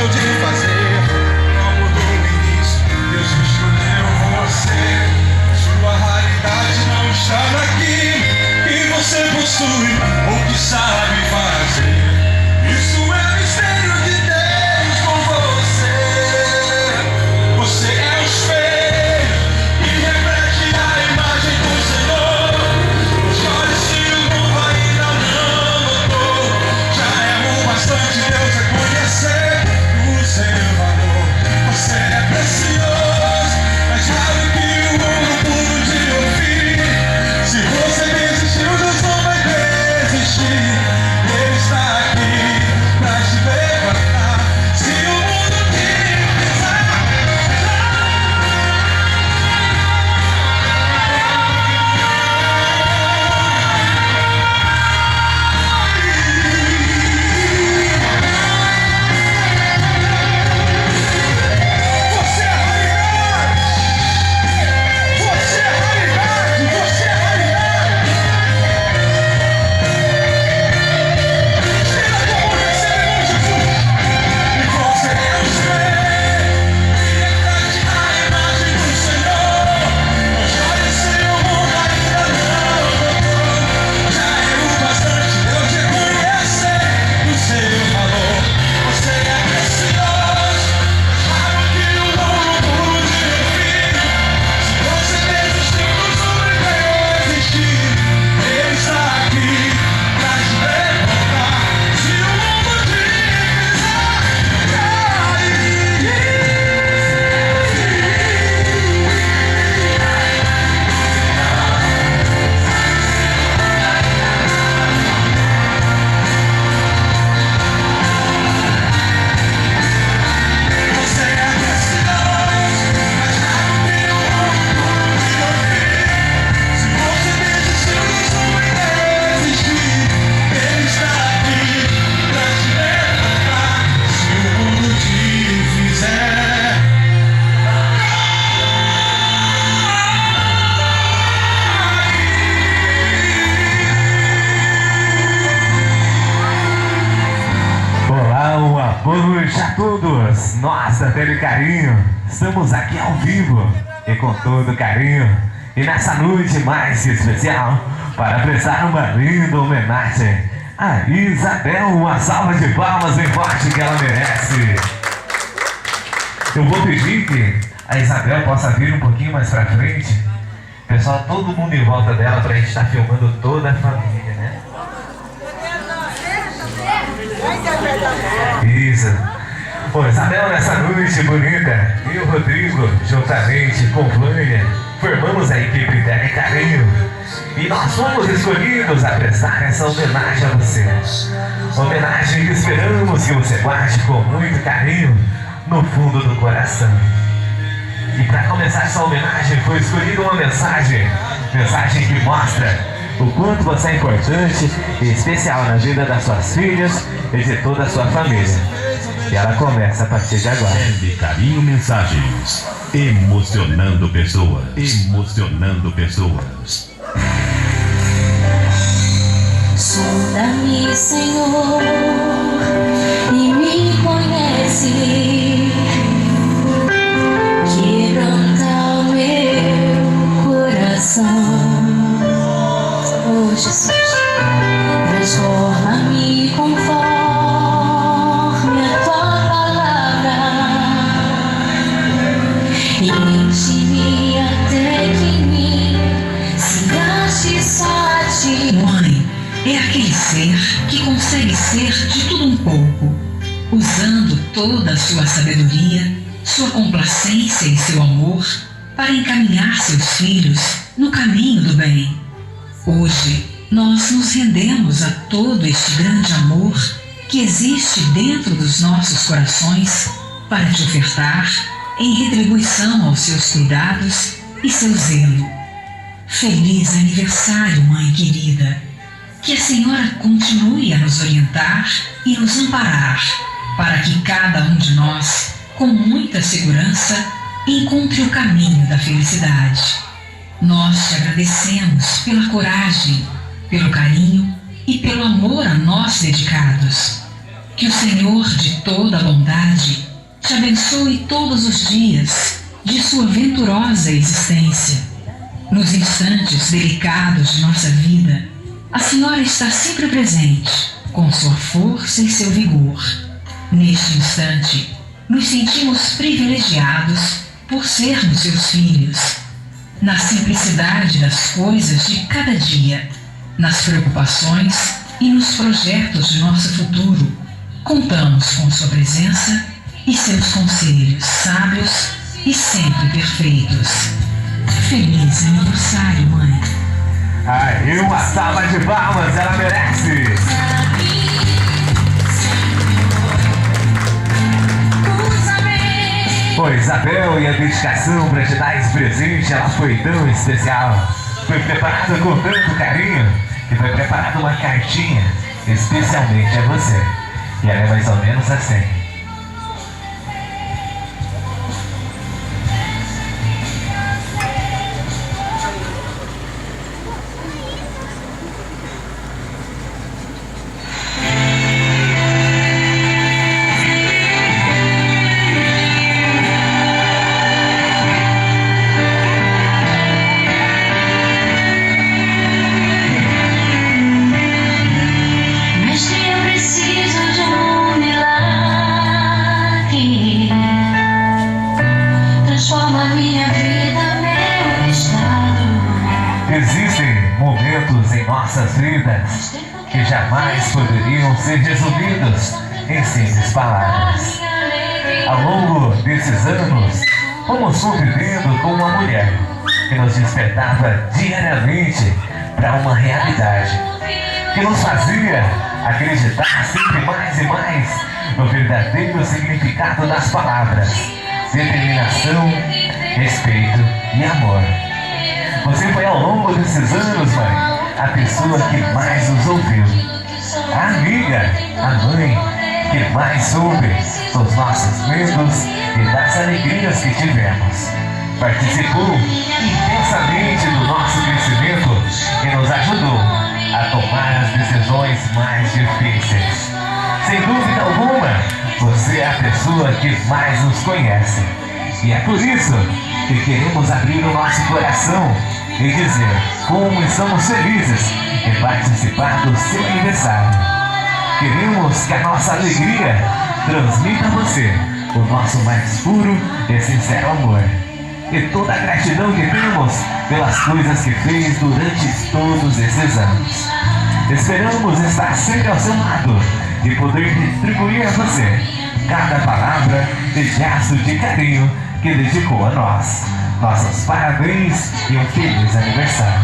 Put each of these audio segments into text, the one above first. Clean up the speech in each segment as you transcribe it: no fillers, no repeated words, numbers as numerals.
deixou de fazer. Não mudou o início, Deus escolheu você. Sua raridade não está naquilo que você possui ou que sabe fazer. Isso é mistério de Deus com você. Você é o espelho que reflete a imagem do Senhor. Chore se o mundo ainda não notou. Já é o bastante Deus reconhecer o seu valor. Você é precioso, mais raro que o mundo puro de ouvir. Se você desistiu, Deus não vai desistir. Ele está aqui pra te levantar. Se o mundo te pisar, você é raridade. Você é raridade. Você é raridade. Estenda tua mão e recebe em Jesus. E você é o espelho que reflete a imagem do Senhor. Não chore se o mundo ainda não notou. Já é o bastante Deus reconhecer o seu valor. Você é precioso, mais raro que o mundo puro de ouvir. Se você desistiu, Deus não vai existir. Ele está aqui pra te levantar. Se o mundo te pisar, você é precioso, mais raro que o mundo puro de ouvir. Se você desistiu, Deus não vai existir. Ele está aqui pra te levantar. Se o mundo te fizer Olá, uma boa noite a todos. Nós da Tele Carinho estamos aqui ao vivo e com todo carinho. E nessa noite mais que especial, para prestar uma linda homenagem a Isabel. Uma salva de palmas bem forte que ela merece. Eu vou pedir que a Isabel possa vir um pouquinho mais pra frente. Pessoal, todo mundo em volta dela pra gente estar filmando toda a família, né? Isso. Ô, Isabel, nessa noite bonita, e o Rodrigo, juntamente com Vânia, formamos a equipe Tele Carinho. E nós fomos escolhidos a prestar essa homenagem a você. Homenagem que esperamos que você guarde com muito carinho no fundo do coração. E para começar essa homenagem foi escolhida uma mensagem que mostra o quanto você é importante e especial na vida das suas filhas e de toda a sua família. E ela começa a partir de agora. Tele Carinho Mensagens, emocionando pessoas, emocionando pessoas. Sonda-me, Senhor, e me conhece. Quebranta o meu coração. Oh, Jesus, transforma-me conforme a tua palavra. Enche-me até que em mim se ache só a ti. Mãe é aquele ser que consegue ser de tudo um pouco, usando toda a sua sabedoria, sua complacência e seu amor para encaminhar seus filhos no caminho do bem. Hoje, nós nos rendemos a todo este grande amor que existe dentro dos nossos corações para te ofertar em retribuição aos seus cuidados e seu zelo. Feliz aniversário, mãe querida! Que a Senhora continue a nos orientar e nos amparar para que cada um de nós, com muita segurança, encontre o caminho da felicidade. Nós te agradecemos pela coragem, pelo carinho e pelo amor a nós dedicados. Que o Senhor de toda a bondade te abençoe todos os dias de sua venturosa existência. Nos instantes delicados de nossa vida, a Senhora está sempre presente, com sua força e seu vigor. Neste instante, nos sentimos privilegiados por sermos seus filhos. Na simplicidade das coisas de cada dia, nas preocupações e nos projetos de nosso futuro, contamos com sua presença e seus conselhos sábios e sempre perfeitos. Feliz aniversário, mãe. Aí, uma salva de palmas, ela merece! Pois Isabel e a dedicação para te dar esse presente, ela foi tão especial. Foi preparada com tanto carinho que foi preparada uma cartinha especialmente a você. E ela é mais ou menos assim. Existem momentos em nossas vidas que jamais poderiam ser resumidos em simples palavras. Ao longo desses anos, fomos convivendo com uma mulher que nos despertava diariamente para uma realidade, que nos fazia acreditar sempre mais e mais no verdadeiro significado das palavras: determinação, respeito e amor. Você foi ao longo desses anos, mãe, a pessoa que mais nos ouviu, a amiga, a mãe que mais soube dos nossos medos e das alegrias que tivemos. Participou intensamente do nosso crescimento e nos ajudou a tomar as decisões mais difíceis. Sem dúvida alguma, você é a pessoa que mais nos conhece. E é por isso que queremos abrir o nosso coração e dizer como estamos felizes em participar do seu aniversário. Queremos que a nossa alegria transmita a você o nosso mais puro e sincero amor e toda a gratidão que temos pelas coisas que fez durante todos esses anos. Esperamos estar sempre ao seu lado e poder retribuir a você cada palavra e gesto de carinho que dedicou a nós. Nossos parabéns e um feliz aniversário.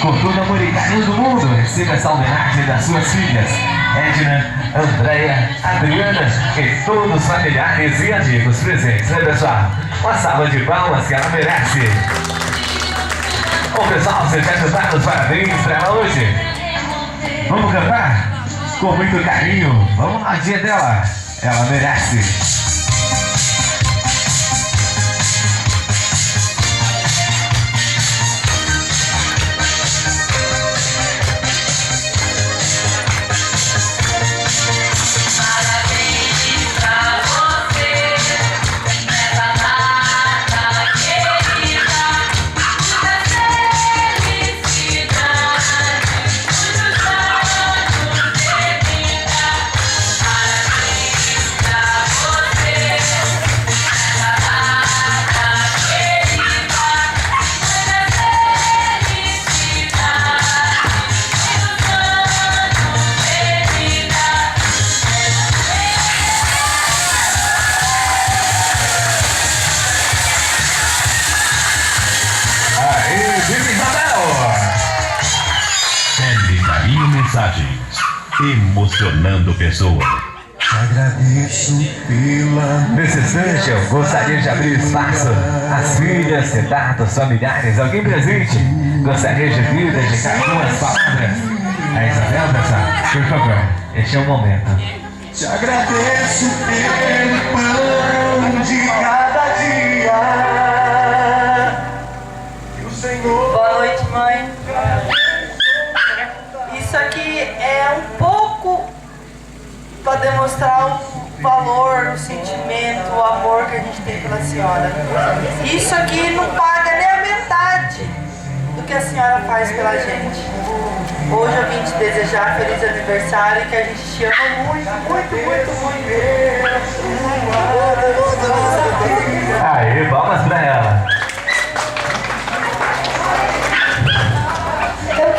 Com todo amor e carinho do mundo, receba essa homenagem das suas filhas, Edna, Andréia, Adriana e todos os familiares e amigos presentes, né, pessoal? Uma salva de palmas que ela merece. Bom, pessoal, vocês já cantaram os parabéns para ela hoje? Vamos cantar? Com muito carinho. Vamos lá, dia dela. Ela merece. Mensagens emocionando pessoas. Te agradeço pela... Nesse instante, eu gostaria de abrir espaço às filhas, netos, familiares, alguém presente. Gostaria de vir dedicar algumas palavras a Isabel, pessoal. Por favor, este é o momento. Te agradeço pelo pão de cada dia que o Senhor... Boa noite, mãe. Isso aqui é um pouco para demonstrar tem pela senhora. Isso aqui não paga nem a metade do que a senhora faz pela gente. Hoje eu vim te desejar feliz aniversário e que a gente te ama muito, muito, muito, muito. Aê, palmas pra ela. Eu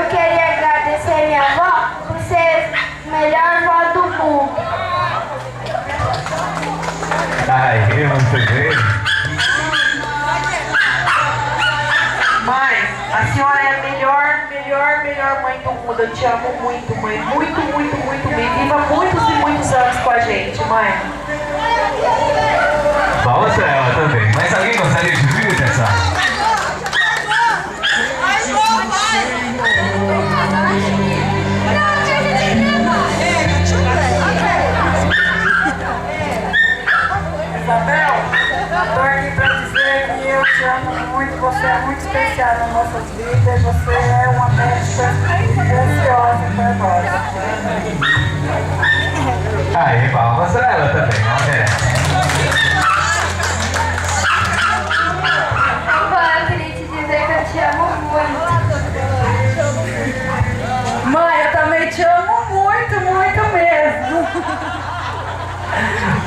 queria agradecer minha avó por ser a melhor avó do mundo. Aê, muito bem. Mãe, a senhora é a melhor mãe do mundo. Eu te amo muito, mãe. Muito, muito, muito mesmo. Viva muitos e muitos anos com a gente, mãe. Palmas pra ela também. Mas alguém gostaria de vir, pessoal? Isabel, estou aqui para dizer que eu te amo muito, você é muito especial nas nossas vidas, você é uma médica preciosa para nós. Aê, palmas pra ela também, ela merece. Vó, eu queria te dizer que eu te amo muito. Mãe, eu também te amo muito, muito mesmo.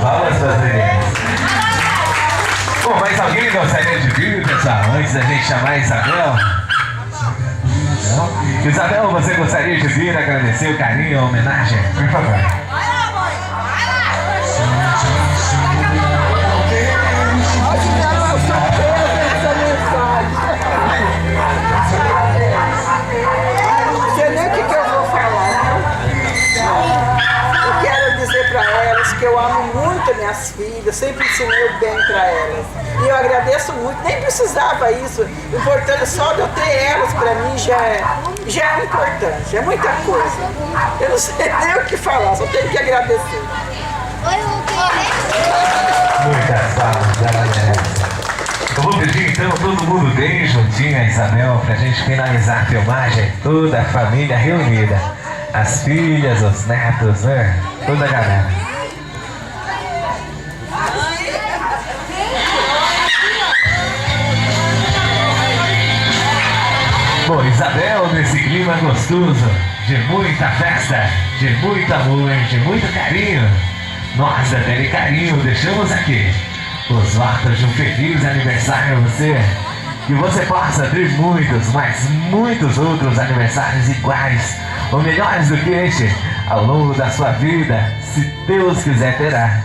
Palmas para as meninas. Bom, mas alguém gostaria de vir, pessoal, antes da gente chamar a Isabel? Não? Isabel, você gostaria de vir agradecer o carinho e a homenagem? Por favor. Não sei nem o que eu vou falar. Eu quero dizer para elas que eu amo muito minhas filhas, sempre ensinei o bem para elas. E eu agradeço muito, nem precisava isso. O importante só de eu ter elas para mim já é importante, é muita coisa. Eu não sei nem o que falar, só tenho que agradecer. Muitas palmas, ela merece. Eu vou pedir então todo mundo bem juntinho a Isabel pra gente finalizar a filmagem, toda a família reunida. As filhas, os netos, né? Toda a galera. Bom, Isabel, nesse clima gostoso, de muita festa, de muito amor, de muito carinho, nós da Tele Carinho deixamos aqui os votos de um feliz aniversário a você. Que você possa ter muitos, mas muitos outros aniversários iguais, ou melhores do que este, ao longo da sua vida, se Deus quiser terá.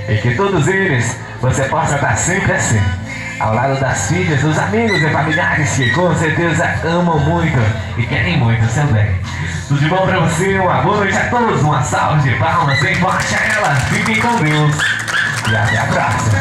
E que todos eles, você possa estar sempre assim, ao lado das filhas, dos amigos e familiares que com certeza amam muito e querem muito o seu bem. Tudo de bom pra você, uma boa noite a todos, uma salva de palmas, bem forte a ela, fiquem com Deus e até a próxima.